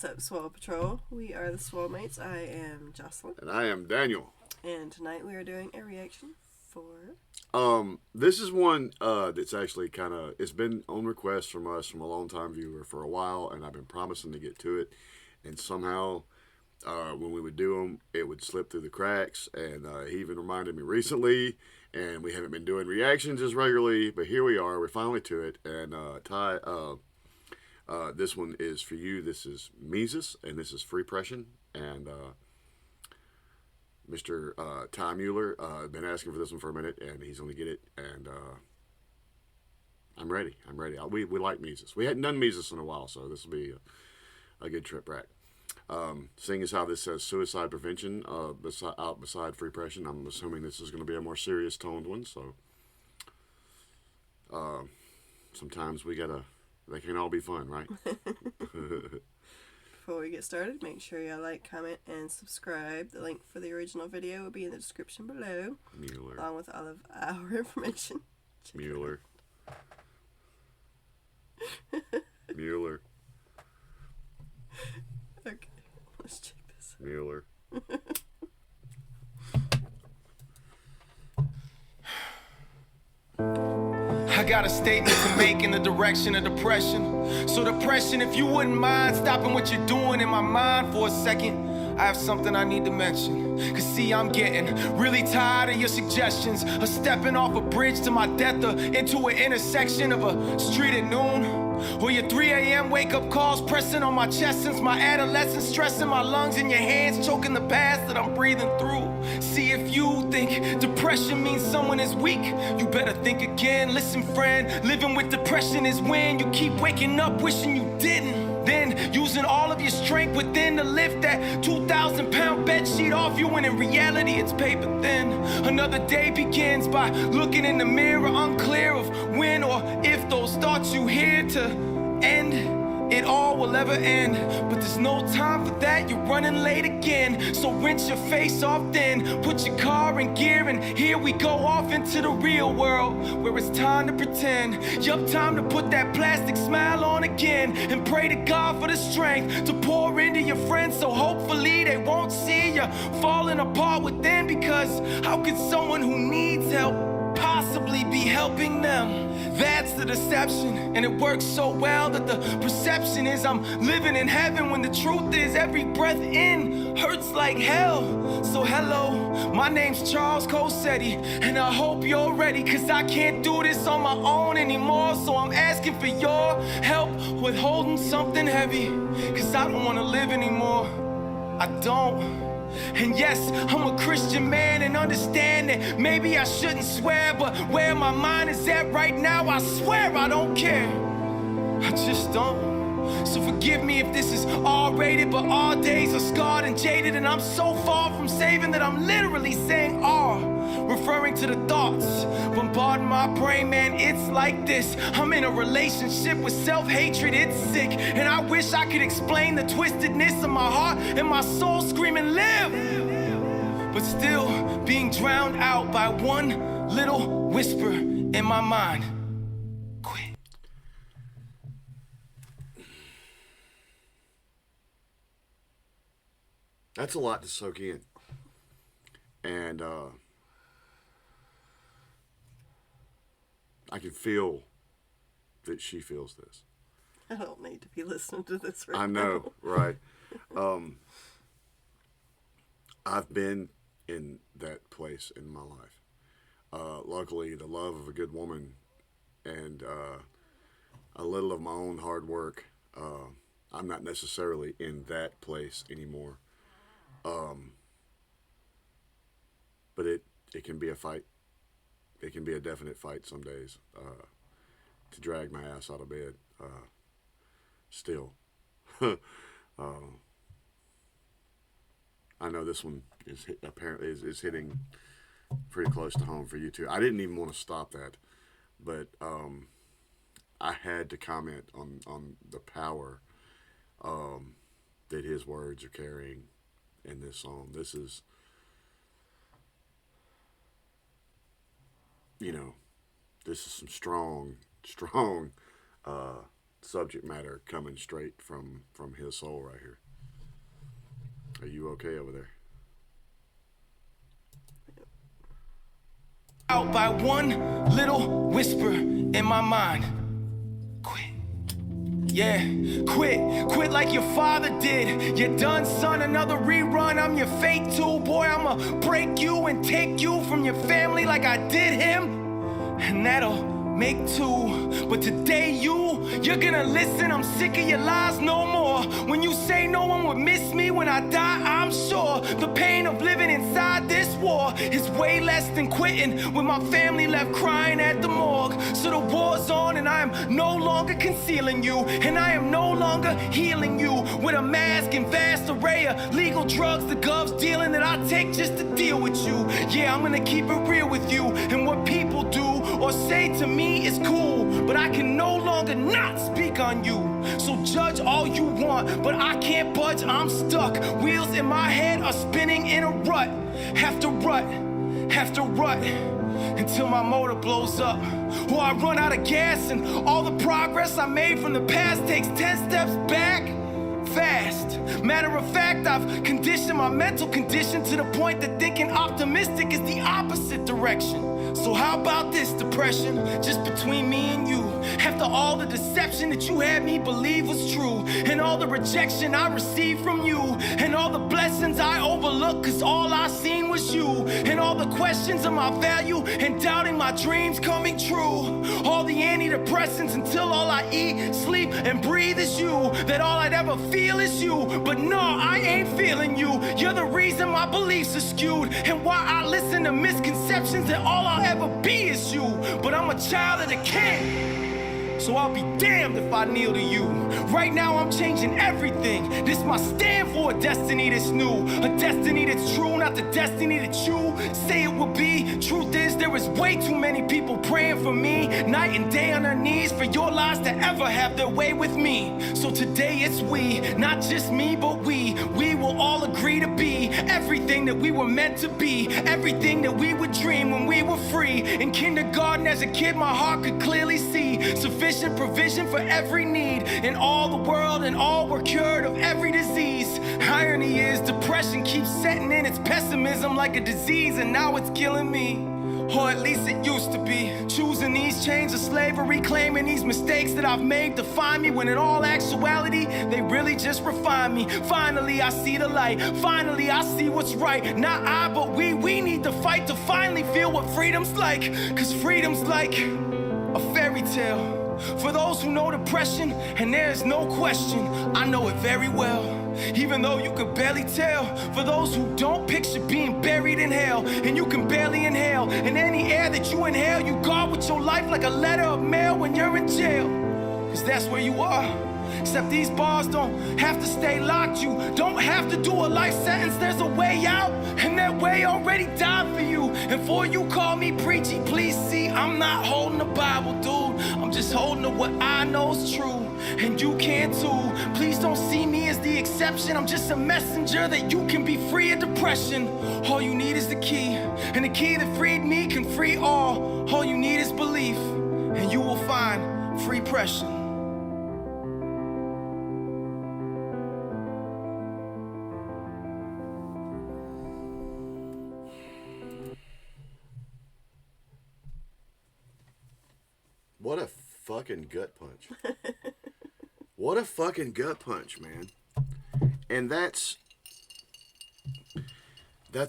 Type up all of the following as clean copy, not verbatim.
What's up, Swole Patrol? We are the Swolemates. I am Jocelyn. And I am Daniel. And tonight we are doing a reaction for... This is one that's actually kind of, it's been on request from us, from a long-time viewer for a while, and I've been promising to get to it. And somehow, when we would do them, it would slip through the cracks. And he even reminded me recently, and we haven't been doing reactions as regularly, but here we are. We're finally to it. And Ty, this one is for you. This is Mesus, and this is Freepression. And Mr. Ty Mueller been asking for this one for a minute, and he's going to get it. And I'm ready. We like Mesus. We hadn't done Mesus in a while, so this will be a good trip back. Seeing as how this says suicide prevention beside Freepression, I'm assuming this is going to be a more serious toned one. So sometimes they can all be fun, right? Before we get started, make sure you like, comment, and subscribe. The link for the original video will be in the description below, Mueller. along with all of our information. Mueller. Mueller. Okay, let's check this. Mueller. I got a statement to make in the direction of depression. So depression, if you wouldn't mind stopping what you're doing in my mind for a second, I have something I need to mention. Cause see, I'm getting really tired of your suggestions of stepping off a bridge to my death or into an intersection of a street at noon. Or your 3 a.m. wake-up calls pressing on my chest since my adolescence, stressing my lungs in your hands, choking the past that I'm breathing through. See, if you think depression means someone is weak, you better think again. Listen, friend, living with depression is when you keep waking up wishing you didn't. Then using all of your strength within to lift that 2,000-pound bed sheet off you, when in reality it's paper thin. Another day begins by looking in the mirror, unclear of when or if those thoughts you hear to end. It all will ever end, but there's no time for that. You're running late again, so rinse your face off then. Put your car in gear and here we go off into the real world, where it's time to pretend. Yup, time to put that plastic smile on again, and pray to God for the strength to pour into your friends, so hopefully they won't see you falling apart within. Because how could someone who needs help possibly be helping them? That's the deception, and it works so well that the perception is I'm living in heaven, when the truth is every breath in hurts like hell. So hello, my name's Charles Cosetti, and I hope you're ready, cause I can't do this on my own anymore. So I'm asking for your help with holding something heavy, cause I don't want to live anymore. I don't. And yes, I'm a Christian man and understand that maybe I shouldn't swear, but where my mind is at right now, I swear I don't care. I just don't. So forgive me if this is R-rated, but our days are scarred and jaded, and I'm so far from saving that I'm literally saying R, referring to the thoughts bombarding my brain. Man, it's like this. I'm in a relationship with self-hatred, it's sick, and I wish I could explain the twistedness of my heart and my soul screaming live, but still being drowned out by one little whisper in my mind: quit. That's a lot to soak in. And I can feel that she feels this. I don't need to be listening to this right now. I know, right? I've been in that place in my life. Luckily, the love of a good woman and a little of my own hard work, I'm not necessarily in that place anymore. But it can be a fight. It can be a definite fight some days to drag my ass out of bed. Still, I know this one apparently is hitting pretty close to home for you too. I didn't even want to stop that, but I had to comment on the power that his words are carrying in this song. This is, this is some strong subject matter coming straight from his soul right here. Are you okay over there? Out by one little whisper in my mind. Quit. Yeah, quit like your father did. You're done, son, another rerun. I'm your fate too, boy. I'ma break you and take you from your family like I did him. And that'll make two. But today you're gonna listen. I'm sick of your lies no more. When you say no one would miss me when I die, I'm sure the pain of living inside this war is way less than quitting with my family left crying at the morgue. So the war's on and I am no longer concealing you, and I am no longer healing you with a mask and vast array of legal drugs the gloves dealing that I take just to deal with you. Yeah, I'm gonna keep it real with you, and what people do or say to me is cool, but I can no longer not speak on you. So judge all you want, but I can't budge, I'm stuck. Wheels in my head are spinning in a rut after rut after rut, until my motor blows up, or I run out of gas and all the progress I made from the past takes 10 steps back fast. Matter of fact, I've conditioned my mental condition to the point that thinking optimistic is the opposite direction. So how about this, depression, just between me and you? After all the deception that you had me believe was true, and all the rejection I received from you, and all the blessings I overlooked cause all I seen was you, and all the questions of my value and doubting my dreams coming true, all the antidepressants until all I eat, sleep, and breathe is you, that all I'd ever feel is you. But no, I ain't feeling you. You're the reason my beliefs are skewed, and why I listen to misconceptions that all I'll ever be is you. But I'm a child of the king, so I'll be damned if I kneel to you. Right now I'm changing everything. This my stand for a destiny that's new, a destiny that's true, not the destiny that you say it will be. Truth is, there is way too many people praying for me, night and day on their knees, for your lies to ever have their way with me. So today it's we, not just me, but we will all agree to be everything that we were meant to be, everything that we would dream when we were free. In kindergarten as a kid, my heart could clearly see sufficient provision for every need in all the world, and all were cured of every disease. Irony is, depression keeps setting in its pessimism like a disease, and now it's killing me. Or at least it used to be. Choosing these chains of slavery, claiming these mistakes that I've made define me, when in all actuality, they really just refine me. Finally, I see the light. Finally, I see what's right. Not I, but we need to fight to finally feel what freedom's like. Cause freedom's like a fairy tale for those who know depression, and there's no question, I know it very well. Even though you could barely tell, for those who don't, picture being buried in hell, and you can barely inhale. And any air that you inhale, you guard with your life like a letter of mail when you're in jail. Cause that's where you are. Except these bars don't have to stay locked. You don't have to do a life sentence. There's a way out, and that way already died for you. And before you call me preachy, please see, I'm not holding the Bible, dude. I'm just holding to what I know's true, and you can too. Please don't see me as the exception. I'm just a messenger that you can be free of depression. All you need is the key, and the key that freed me can free all. All you need is belief, and you will find Freepression. What a fucking gut punch. What a fucking gut punch, man. And that's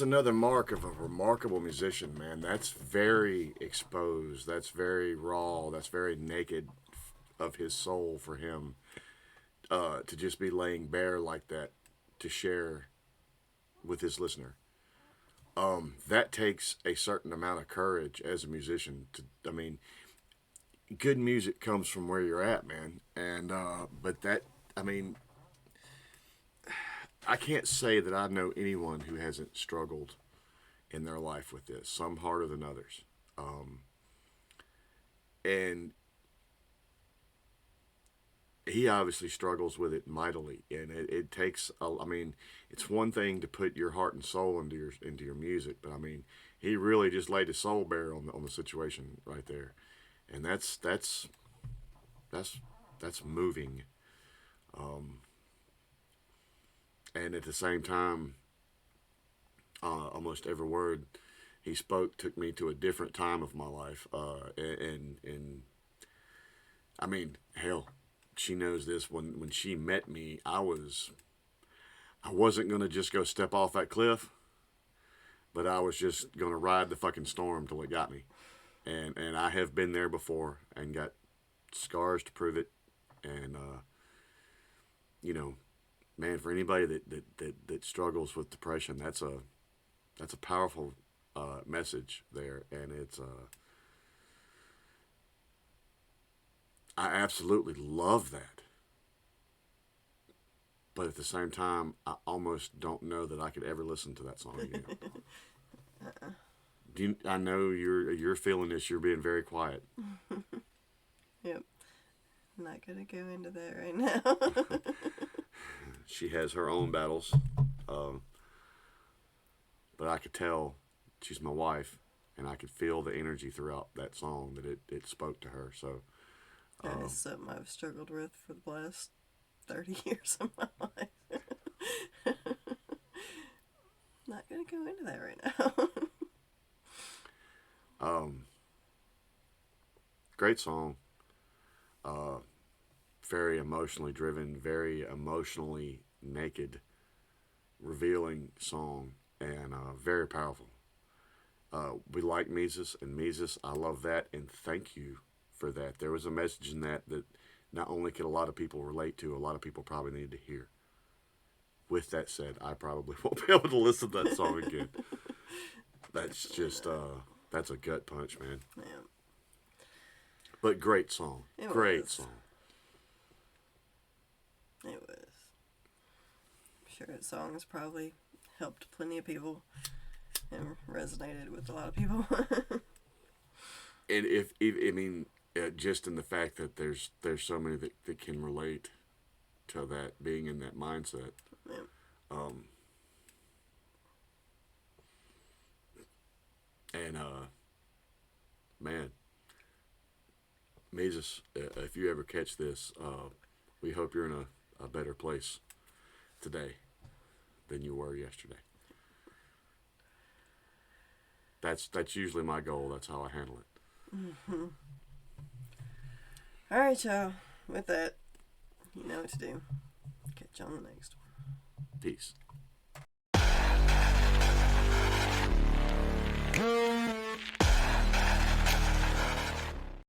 another mark of a remarkable musician, man. That's very exposed. That's very raw. That's very naked of his soul for him to just be laying bare like that to share with his listener. That takes a certain amount of courage as a musician. Good music comes from where you're at, man. And but that, I can't say that I know anyone who hasn't struggled in their life with this, some harder than others. And he obviously struggles with it mightily, and it takes, it's one thing to put your heart and soul into your music, but he really just laid his soul bare on the situation right there. And that's that's moving. And at the same time, almost every word he spoke took me to a different time of my life. And I mean, hell, she knows this. When she met me, I wasn't gonna just go step off that cliff, but I was just gonna ride the fucking storm till it got me. And I have been there before and got scars to prove it. And you know, man, for anybody that struggles with depression, that's a powerful message there, and it's I absolutely love that. But at the same time, I almost don't know that I could ever listen to that song again. I know you're feeling this. You're being very quiet. Yep. I'm not gonna go into that right now. She has her own battles, but I could tell she's my wife, and I could feel the energy throughout that song that it spoke to her. So that is something I've struggled with for the last 30 years of my life. Not gonna go into that right now. Great song. Very emotionally driven, very emotionally naked, revealing song, and very powerful. We like Mesus, and Mesus, I love that, and thank you for that. There was a message in that not only could a lot of people relate to, a lot of people probably needed to hear. With that said, I probably won't be able to listen to that song again. That's just, that's a gut punch, man. Yeah. But great song. Great song. It was. I'm sure that song has probably helped plenty of people and resonated with a lot of people. And I mean, just in the fact that there's so many that can relate to that, being in that mindset. Yeah. And man, Mesus, if you ever catch this, we hope you're in a better place today than you were yesterday. That's usually my goal. That's how I handle it. Mm-hmm. All right, y'all. With that, you know what to do. Catch you on the next one. Peace.